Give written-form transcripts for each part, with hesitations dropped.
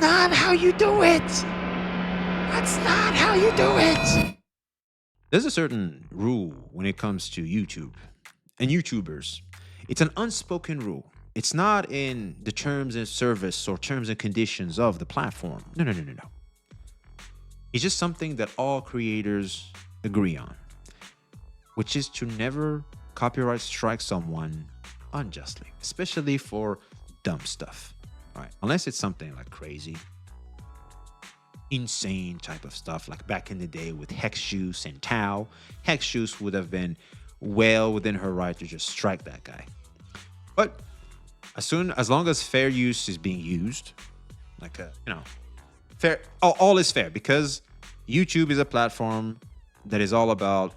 not how you do it. That's not how you do it. There's a certain rule when it comes to YouTube and YouTubers. It's an unspoken rule. It's not in the terms and service or terms and conditions of the platform. No, no, no, no, no. It's just something that all creators agree on, which is to never copyright strike someone unjustly, especially for dumb stuff. All right, unless it's something like crazy, insane type of stuff, like back in the day with Hex Juice and Tao. Hex Juice would have been well within her right to just strike that guy. But as long as fair use is being used, like fair, all is fair, because YouTube is a platform that is all about,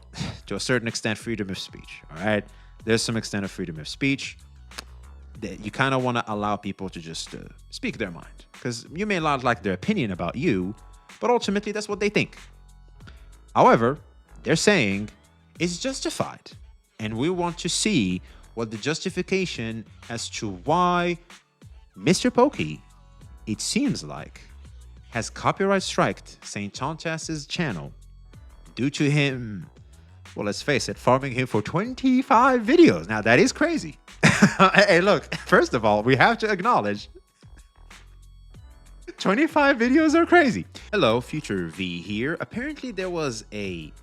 to a certain extent, freedom of speech. All right, there's some extent of freedom of speech that you kind of want to allow people to just speak their mind, because you may not like their opinion about you, but ultimately that's what they think. However, they're saying it's justified, and we want to see what the justification as to why MrPokke, it seems like, has copyright striked St. Tontas's channel due to him, well, let's face it, farming him for 25 videos. Now, that is crazy. Hey, look, first of all, we have to acknowledge 25 videos are crazy. Hello, Future V here. Apparently, there was a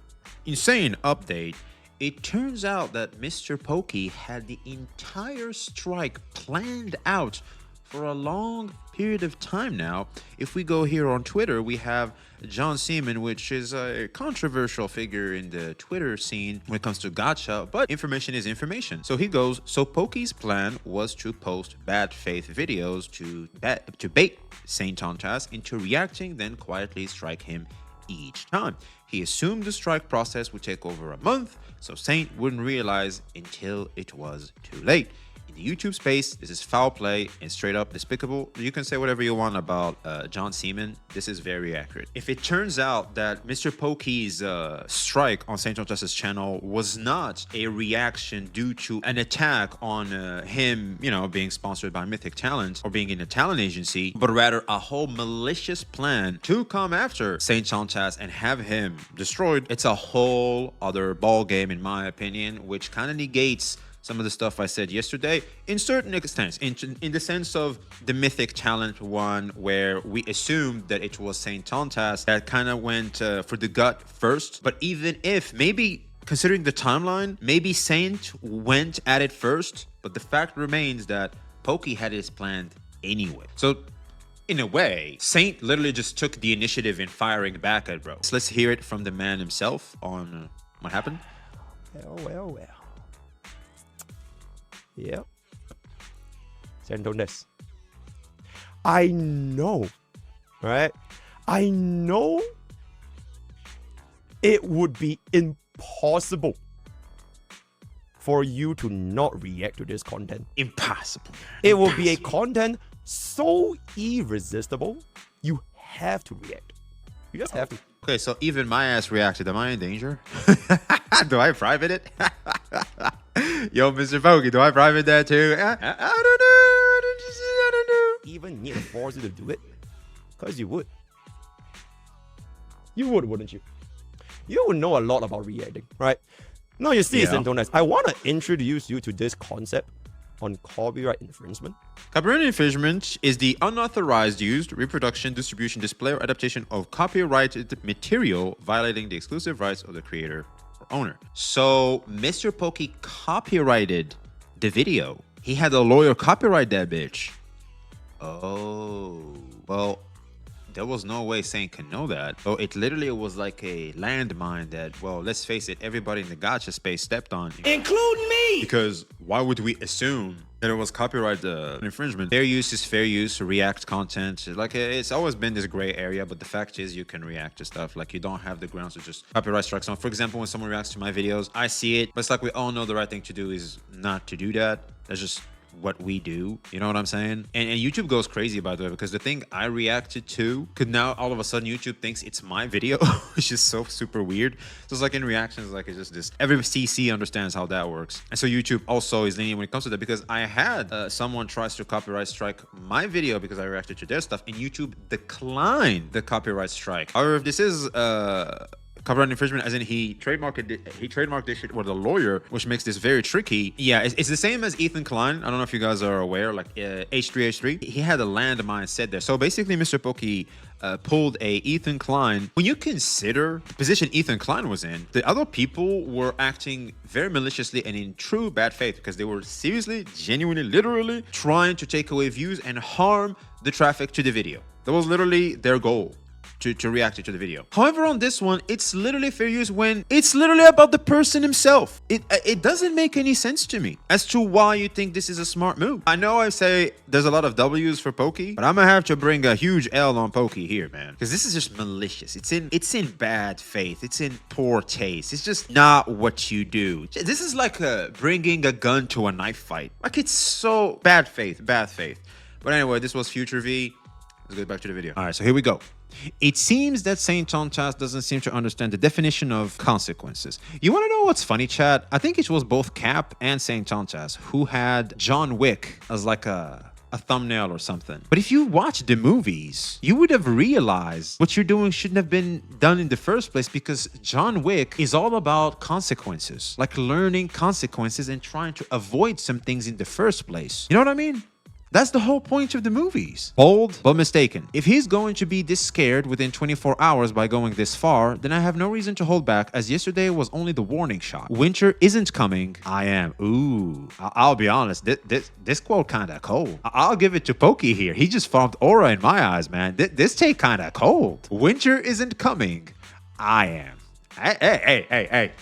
insane update. It turns out that MrPokke had the entire strike planned out for a long period of time now. If we go here on Twitter, we have John Seaman, which is a controversial figure in the Twitter scene when it comes to gacha, but information is information. So he goes, so Pokke's plan was to post bad faith videos to bait St. Tontas into reacting, then quietly strike him each time. He assumed the strike process would take over a month, so Saint wouldn't realize until it was too late. In the YouTube space, this is foul play and straight up despicable. You can say whatever you want about John Seaman. This is very accurate. If it turns out that MrPokke's strike on St. Tontas's channel was not a reaction due to an attack on him, being sponsored by Mythic Talent or being in a talent agency, but rather a whole malicious plan to come after St. Tontas and have him destroyed, it's a whole other ball game, in my opinion, which kind of negates some of the stuff I said yesterday in certain extents, in the sense of the Mythic Talent one, where we assumed that it was St. Tontas that kind of went for the gut first. But even if, maybe considering the timeline, maybe Saint went at it first, but the fact remains that Pokke had his plan anyway. So in a way, Saint literally just took the initiative in firing back at bro. So let's hear it from the man himself on what happened. Well. Yep. Sandones. I know, right? I know it would be impossible for you to not react to this content. Impossible. It will be a content so irresistible, you have to react. You just have to. Okay, so even my ass reacted. Am I in danger? Do I private it? Yo, MrPokke, do I private that too? I don't know. Even need to force you to do it? Because you would. You would, wouldn't you? You would know a lot about reacting, right? Now you see, Sandones, I want to introduce you to this concept on copyright infringement. Copyright infringement is the unauthorized use, reproduction, distribution, display, or adaptation of copyrighted material violating the exclusive rights of the creator or owner. So MrPokke copyrighted the video. He had a lawyer copyright that bitch. Oh, well, there was no way Saint can know that. So it literally was like a landmine that, well, let's face it, everybody in the gacha space stepped on. Including me! Because why would we assume that it was copyright infringement? Fair use is fair use to react content. Like, it's always been this gray area, but the fact is you can react to stuff. Like, you don't have the grounds to just copyright strike someone. For example, when someone reacts to my videos, I see it, but it's like we all know the right thing to do is not to do that. That's just what we do. You know what I'm saying? And YouTube goes crazy, by the way, because the thing I reacted to could now all of a sudden YouTube thinks it's my video, which is so super weird. So it's like in reactions, like it's just this. Every CC understands how that works, and so YouTube also is lenient when it comes to that, because I had someone tries to copyright strike my video because I reacted to their stuff, and YouTube declined the copyright strike. However, if this is copyright infringement, as in he trademarked this shit with a lawyer, which makes this very tricky. Yeah, it's the same as Ethan Klein. I don't know if you guys are aware, like H3H3, he had a landmine set there. So basically MrPokke pulled a Ethan Klein. When you consider the position Ethan Klein was in, the other people were acting very maliciously and in true bad faith, because they were seriously, genuinely, literally trying to take away views and harm the traffic to the video. That was literally their goal. To react to the video. However, on this one, it's literally fair use when it's literally about the person himself. It doesn't make any sense to me as to why you think this is a smart move. I know I say there's a lot of W's for Pokke, but I'm gonna have to bring a huge L on Pokke here, man, because this is just malicious. It's in bad faith. It's in poor taste. It's just not what you do. This is like bringing a gun to a knife fight. Like, it's so bad faith, bad faith. But anyway, this was Future V. Let's get back to the video. All right, so here we go. It seems that Saint Tontas doesn't seem to understand the definition of consequences. You want to know what's funny, chat? I think it was both Cap and Saint Tontas who had John Wick as like a thumbnail or something. But if you watch the movies, you would have realized what you're doing shouldn't have been done in the first place, because John Wick is all about consequences, like learning consequences and trying to avoid some things in the first place. You know what I mean? That's the whole point of the movies. Bold, but mistaken. If he's going to be this scared within 24 hours by going this far, then I have no reason to hold back, as yesterday was only the warning shot. Winter isn't coming. I am. Ooh. I'll be honest. This quote kind of cold. I'll give it to Pokke here. He just farmed aura in my eyes, man. This take kind of cold. Winter isn't coming. I am. Hey.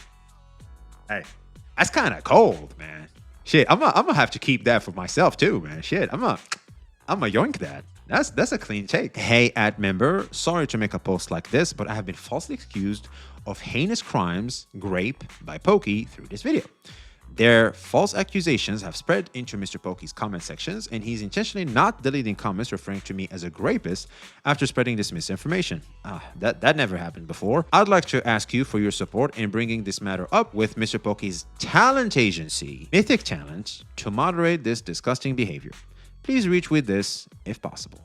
That's kind of cold, man. Shit, I'm gonna have to keep that for myself too, man. Shit, I'm gonna yoink that. That's a clean take. Hey, member, sorry to make a post like this, but I have been falsely accused of heinous crimes, grape, by Pokke through this video. Their false accusations have spread into MrPokke's comment sections, and he's intentionally not deleting comments referring to me as a rapist after spreading this misinformation. That never happened before. I'd like to ask you for your support in bringing this matter up with MrPokke's talent agency, Mythic Talent, to moderate this disgusting behavior. Please reach with this if possible.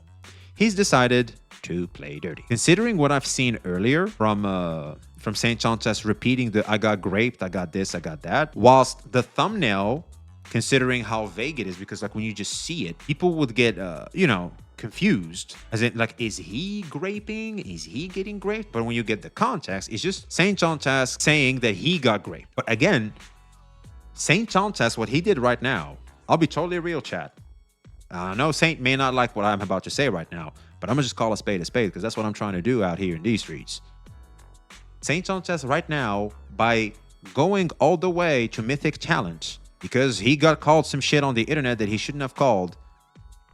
He's decided to play dirty. Considering what I've seen earlier from Saint Tontas repeating the I got graped, I got this, I got that, whilst the thumbnail, considering how vague it is, because like when you just see it, people would get confused, as in like, is he graping? Is he getting graped? But when you get the context, it's just Saint Tontas saying that he got graped. But again, Saint Tontas, what he did right now, I'll be totally real, chat. I know Saint may not like what I'm about to say right now, but I'm gonna just call a spade, because that's what I'm trying to do out here in these streets. Saint Tontas right now, by going all the way to Mythic Talent, because he got called some shit on the internet that he shouldn't have called,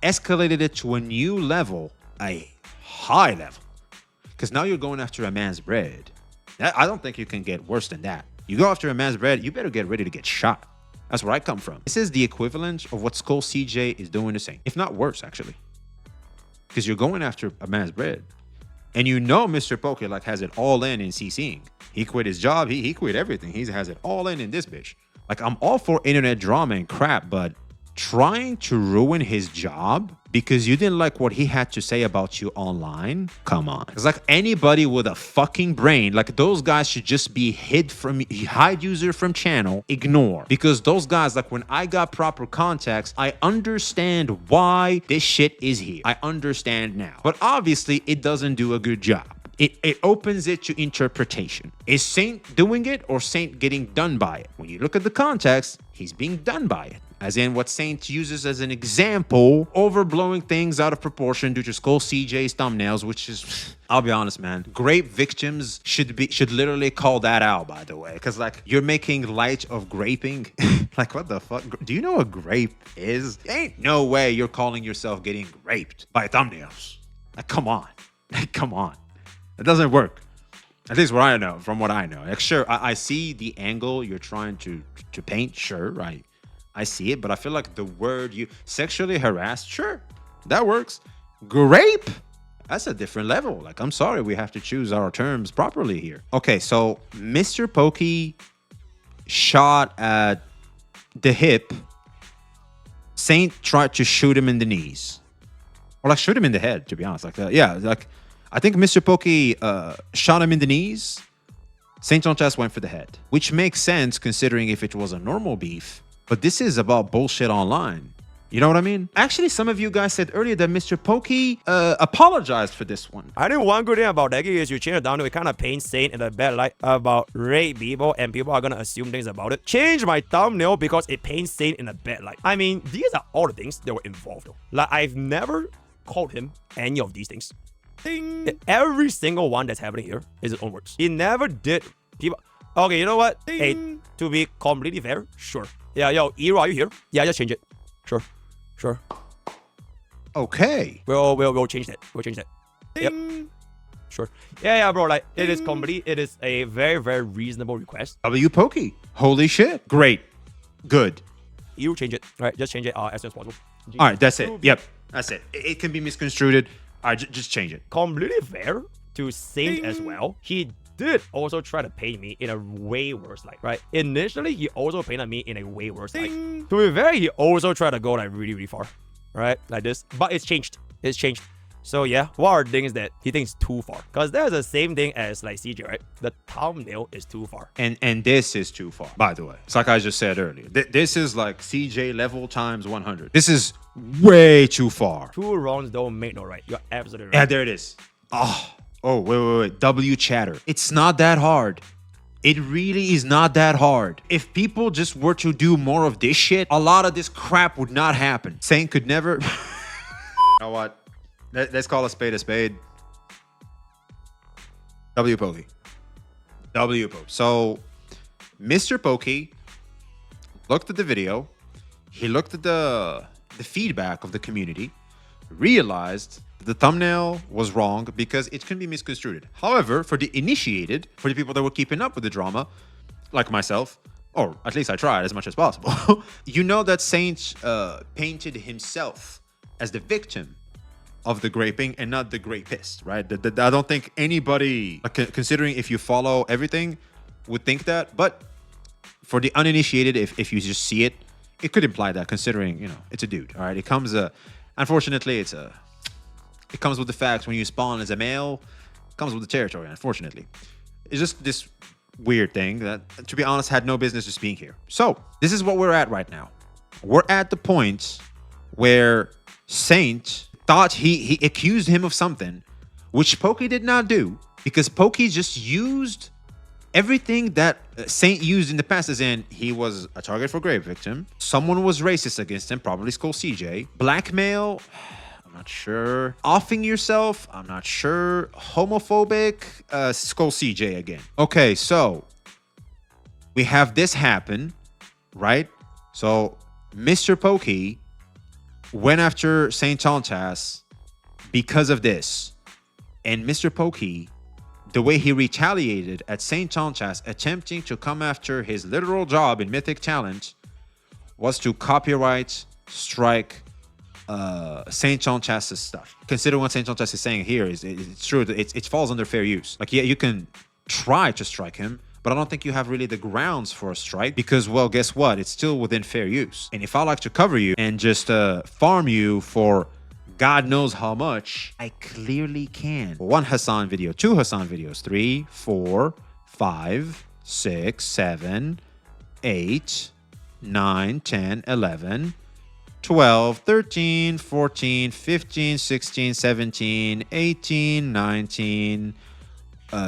escalated it to a new level, a high level. Because now you're going after a man's bread. I don't think you can get worse than that. You go after a man's bread, you better get ready to get shot. That's where I come from. This is the equivalent of what Skull CJ is doing to Saint, if not worse, actually. Because you're going after a man's bread. And you know MrPokke like has it all in CCing. He quit his job. He quit everything. He has it all in this bitch. Like, I'm all for internet drama and crap, but trying to ruin his job because you didn't like what he had to say about you online? Come on. It's like anybody with a fucking brain, like those guys should just be hide user from channel, ignore. Because those guys, like when I got proper context, I understand why this shit is here. I understand now. But obviously it doesn't do a good job. It opens it to interpretation. Is Saint doing it or Saint getting done by it? When you look at the context, he's being done by it. As in what Saint uses as an example, overblowing things out of proportion due to Skull CJ's thumbnails, which is, I'll be honest, man, grape victims should literally call that out, by the way. Because, like, you're making light of graping. Like, what the fuck? Do you know what grape is? Ain't no way you're calling yourself getting raped by thumbnails. Like, come on. Like, come on. It doesn't work. At least what I know, from what I know. Like, sure, I see the angle you're trying to paint, sure, right? I see it, but I feel like the word you sexually harassed, sure, that works. Grape, that's a different level. Like, I'm sorry, we have to choose our terms properly here. Okay, so MrPokke shot at the hip. Saint tried to shoot him in the knees, or like shoot him in the head. To be honest, like yeah, like I think MrPokke shot him in the knees. Saint Chess went for the head, which makes sense considering if it was a normal beef. But this is about bullshit online. You know what I mean? Actually, some of you guys said earlier that MrPokke apologized for this one. I think one good thing about that is you change it down to it kind of paint Saint in a bad light about rape people, and people are gonna assume things about it. Change my thumbnail because it paints Saint in a bad light. I mean, these are all the things that were involved though. Like, I've never called him any of these things. Ding. Every single one that's happening here is his own words. He never did people. Okay, you know what? Ding. Hey, to be completely fair, sure. Yeah, yo, Ero, are you here? Yeah, just change it. Sure. Sure. Okay. We'll change that. We'll change that. Ding. Yep. Sure. Yeah, bro. Like, it is complete. It is a very, very reasonable request. MrPokke. Holy shit. Great. Good. You change it. All right, just change it as soon as possible. All right, that's it. Yep, that's it. It can be misconstrued. All right, just change it. Completely fair to Saint as well. He did also try to paint me in a way worse light, right? Initially, he also painted me in a way worse light. To be fair, he also tried to go like really, really far, right? Like this. But it's changed. It's changed. So yeah, what are things that he thinks too far? Because there's the same thing as like CJ, right? The thumbnail is too far. And this is too far, by the way. It's like I just said earlier. This is like CJ level times 100. This is way too far. Two wrongs don't make no right. You're absolutely right. Yeah, there it is. Oh, wait. W chatter. It's not that hard. It really is not that hard. If people just were to do more of this shit, a lot of this crap would not happen. Saint could never... You know what? Let's call a spade a spade. MrPokke. So, MrPokke looked at the video. He looked at the feedback of the community, realized the thumbnail was wrong because it can be misconstrued. However, for the initiated, for the people that were keeping up with the drama, like myself, or at least I tried as much as possible, you know that Saint painted himself as the victim of the graping and not the grapist, right? I don't think anybody, considering if you follow everything, would think that. But for the uninitiated, if you just see it, it could imply that, considering, you know, it's a dude, all right? It comes, unfortunately, it comes with the facts. When you spawn as a male, it comes with the territory, unfortunately. It's just this weird thing that, to be honest, had no business just being here. So, this is what we're at right now. We're at the point where Saint thought he accused him of something, which Pokke did not do, because Pokke just used everything that Saint used in the past, as in he was a target for grave victim, someone was racist against him, probably Skull CJ, blackmail, I'm not sure, offing yourself, I'm not sure, homophobic, Skull CJ again. Okay, so we have this happen, right? So MrPokke went after Saint Tontas because of this. And MrPokke, the way he retaliated at Saint Tontas attempting to come after his literal job in Mythic talent, was to copyright strike Saint Tontas' stuff. Consider what Saint Tontas is saying here it's true. It falls under fair use. Like, yeah, you can try to strike him, but I don't think you have really the grounds for a strike because, well, guess what? It's still within fair use. And if I like to cover you and just farm you for God knows how much, I clearly can. 1 Hassan video, 2 Hassan videos, 3, 4, 5, 6, 7, 8, 9, 10, 11, 12, 13, 14, 15, 16, 17, 18, 19,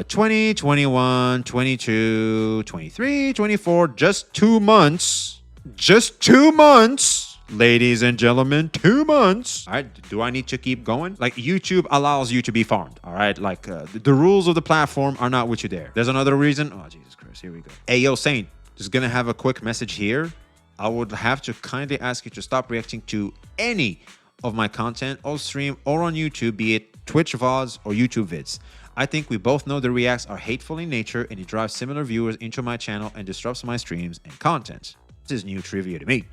20, 21, 22, 23, 24, just 2 months. Just 2 months, ladies and gentlemen, 2 months. All right, do I need to keep going? Like, YouTube allows you to be farmed, all right? Like, the rules of the platform are not with you there. There's another reason. Oh, Jesus Christ, here we go. Hey, yo, Saint, just gonna have a quick message here. I would have to kindly ask you to stop reacting to any of my content on stream or on YouTube, be it Twitch VODs or YouTube vids. I think we both know the reacts are hateful in nature and it drives similar viewers into my channel and disrupts my streams and content. This is new trivia to me.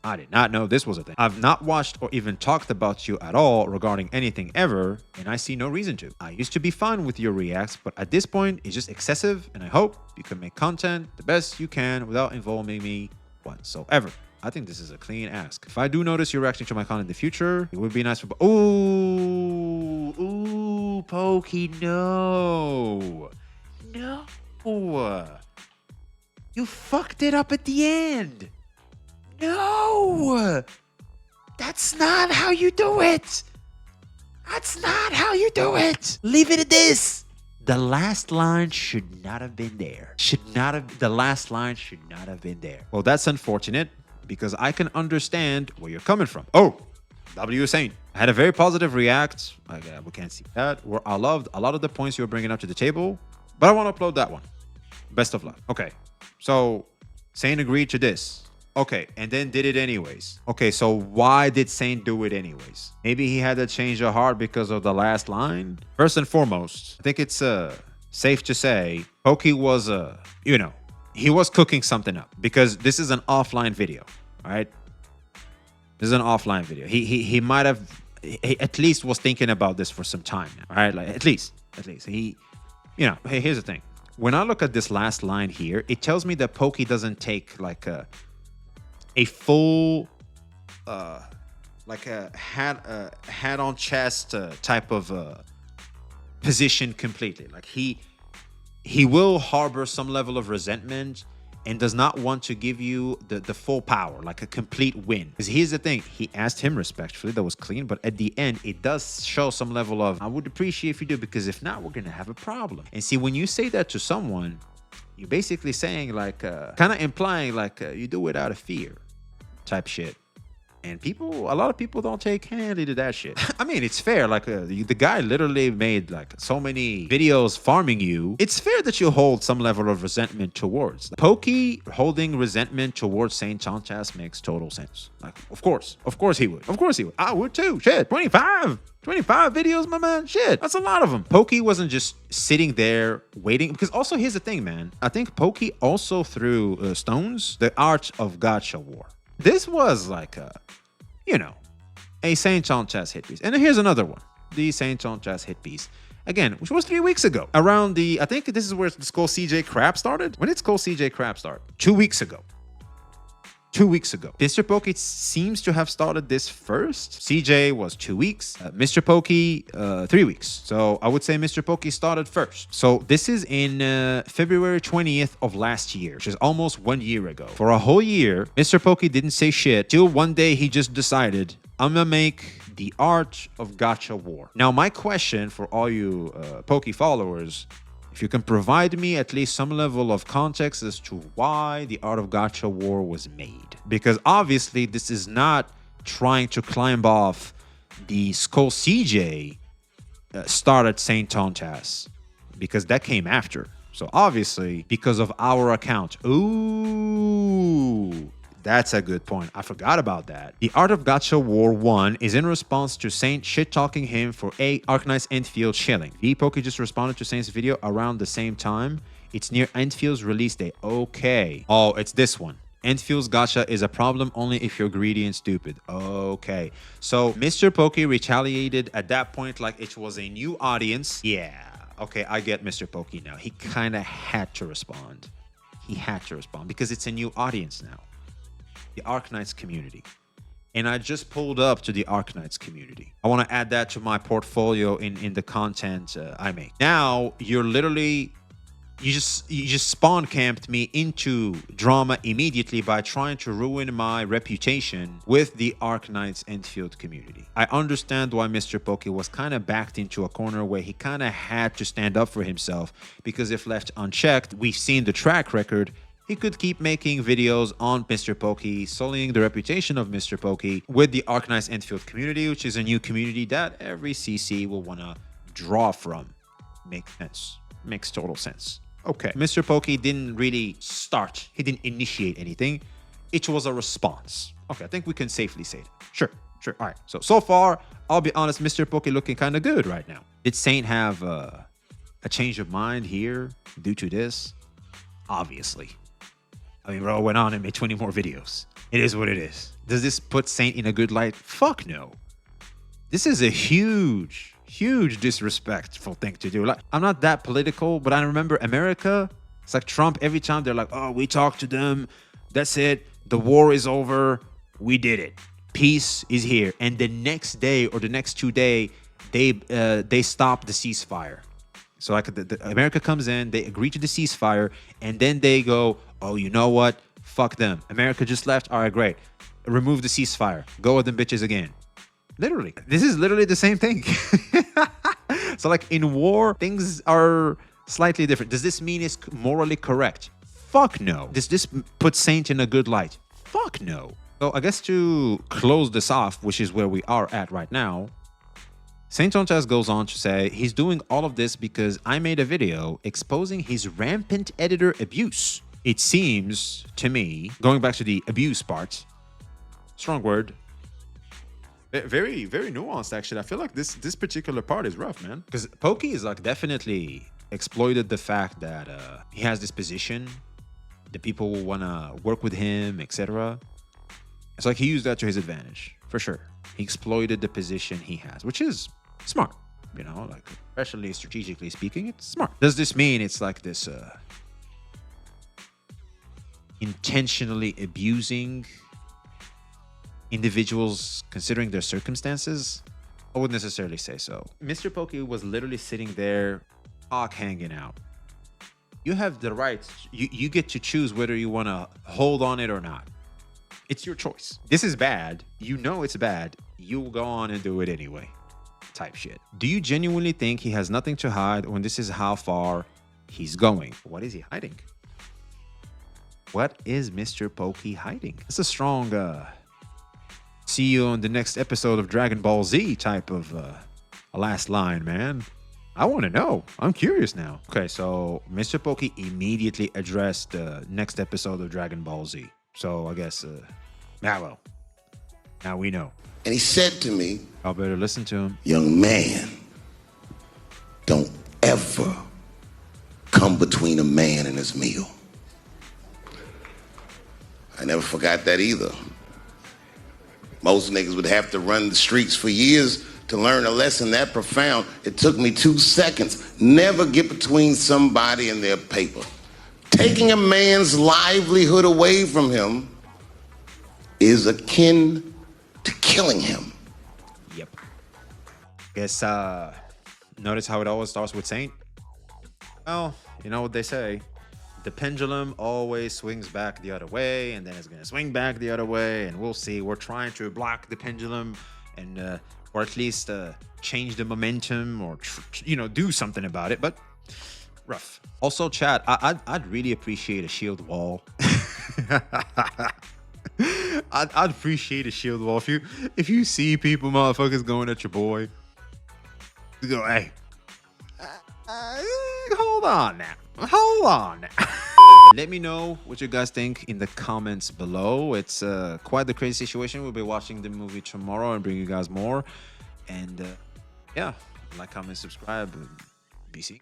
I did not know this was a thing. I've not watched or even talked about you at all regarding anything ever, and I see no reason to. I used to be fine with your reacts, but at this point, it's just excessive, and I hope you can make content the best you can without involving me whatsoever. I think this is a clean ask. If I do notice you're reacting to my content in the future, it would be nice for... Ooh, Pokke, no. No. You fucked it up at the end. No. That's not how you do it. That's not how you do it. Leave it at this. The last line should not have been there. The last line should not have been there. Well, that's unfortunate because I can understand where you're coming from. Oh, W is saying, I had a very positive react. We can't see that. Where I loved a lot of the points you were bringing up to the table, but I want to upload that one. Best of luck. Okay, so Saint agreed to this. Okay, and then did it anyways. Okay, so why did Saint do it anyways? Maybe he had to change of heart because of the last line? First and foremost, I think it's safe to say Pokke was, he was cooking something up because this is an offline video, all right? This is an offline video. He might have, he at least was thinking about this for some time now, all right? Like, at least. He, hey, here's the thing. When I look at this last line here, it tells me that Pokke doesn't take like a full like a hat on chest type of position completely. Like he will harbor some level of resentment and does not want to give you the full power, like a complete win. Because here's the thing, he asked him respectfully, that was clean, but at the end, it does show some level of, I would appreciate if you do, because if not, we're gonna have a problem. And see, when you say that to someone, you're basically saying like, kind of implying like you do it out of fear type shit. And a lot of people don't take handy to that shit. I mean, it's fair. Like the guy literally made like so many videos farming you. It's fair that you hold some level of resentment towards. Pokke holding resentment towards Saint Chanchas makes total sense. Like, of course he would. Of course he would. I would too. Shit, 25 videos, my man. Shit, that's a lot of them. Pokke wasn't just sitting there waiting. Because also, here's the thing, man. I think Pokke also threw stones the Art of Gacha War. This was like a Saint Chanchas hit piece. And here's another one. The Saint Chanchas hit piece. Again, which was 3 weeks ago. Around I think this is where the Skull CJ crap started. When did Skull CJ crap start? 2 weeks ago. 2 weeks ago. MrPokke seems to have started this first. CJ was 2 weeks. MrPokke, 3 weeks. So I would say MrPokke started first. So this is in February 20th of last year, which is almost 1 year ago. For a whole year, MrPokke didn't say shit till one day he just decided, I'm gonna make the Art of Gacha War. Now, my question for all you Pokke followers, if you can provide me at least some level of context as to why the Art of Gacha War was made. Because obviously this is not trying to climb off the Skull CJ started Saint Chanchas, because that came after. So obviously, because of our account. Ooh, that's a good point. I forgot about that. The Art of Gacha War 1 is in response to Saint shit-talking him for A, Arknight's Endfield chilling. Pokke just responded to Saint's video around the same time. It's near Endfield's release date. Okay. Oh, it's this one. Endfield's gacha is a problem only if you're greedy and stupid. Okay. So MrPokke retaliated at that point like it was a new audience. Yeah. Okay, I get MrPokke now. He kind of had to respond. He had to respond because it's a new audience now. The Arknights community. And I just pulled up to the Arknights community. I want to add that to my portfolio in the content I make. Now, you're literally, you just spawn camped me into drama immediately by trying to ruin my reputation with the Arknights Endfield community. I understand why MrPokke was kind of backed into a corner where he kind of had to stand up for himself, because if left unchecked, we've seen the track record. He could keep making videos on MrPokke, sullying the reputation of MrPokke with the Arknights Endfield community, which is a new community that every CC will want to draw from. Makes sense. Makes total sense. Okay. MrPokke didn't really start. He didn't initiate anything. It was a response. Okay, I think we can safely say that. Sure. All right. So far, I'll be honest, MrPokke looking kind of good right now. Did Saint have a change of mind here due to this? Obviously. I mean, bro went on and made 20 more videos. It is what it is. Does this put Saint in a good light? Fuck no. This is a huge, huge disrespectful thing to do. Like, I'm not that political, but I remember America. It's like Trump. Every time they're like, "Oh, we talked to them. That's it. The war is over. We did it. Peace is here." And the next day or the next 2 days, they stop the ceasefire. So like America comes in, they agree to the ceasefire, and then they go, "Oh, you know what? Fuck them. America just left. All right, great. Remove the ceasefire. Go with them bitches again." Literally. This is literally the same thing. So like in war, things are slightly different. Does this mean it's morally correct? Fuck no. Does this put Saint in a good light? Fuck no. So I guess to close this off, which is where we are at right now, Saint Sanchez goes on to say he's doing all of this because I made a video exposing his rampant editor abuse. It seems to me, going back to the abuse part, strong word, very, very nuanced actually. I feel like this particular part is rough, man. Because Pokke is like definitely exploited the fact that he has this position, the people will want to work with him, etc. It's like he used that to his advantage, for sure. He exploited the position he has, which is smart, you know, like especially strategically speaking, it's smart. Does this mean it's like this intentionally abusing individuals considering their circumstances? I wouldn't necessarily say so. MrPokke was literally sitting there, cock hanging out. You have the right, you get to choose whether you want to hold on it or not. It's your choice. This is bad. You know it's bad. You'll go on and do it anyway. Type shit. Do you genuinely think he has nothing to hide when this is how far he's going? What is he hiding? What is MrPokke hiding? It's a strong see you on the next episode of Dragon Ball Z type of last line, man. I want to know. I'm curious now. Okay, so MrPokke immediately addressed the next episode of Dragon Ball Z. So I guess, well, now we know. And he said to me, Y'all better listen to him. "Young man, don't ever come between a man and his meal." I never forgot that either. Most niggas would have to run the streets for years to learn a lesson that profound. It took me 2 seconds. Never get between somebody and their paper. Taking a man's livelihood away from him is akin to killing him. Yep. Guess, notice how it always starts with Saint? Well, you know what they say. The pendulum always swings back the other way, and then it's going to swing back the other way, and we'll see. We're trying to block the pendulum and, or at least change the momentum or, you know, do something about it, but rough. Also, chat, I'd really appreciate a shield wall. I'd appreciate a shield wall. If you see people, motherfuckers, going at your boy, you go, hey, hold on now. Hold on now. Let me know what you guys think in the comments below. It's quite the crazy situation. We'll be watching the movie tomorrow and bring you guys more. And yeah, like, comment, subscribe, and BC.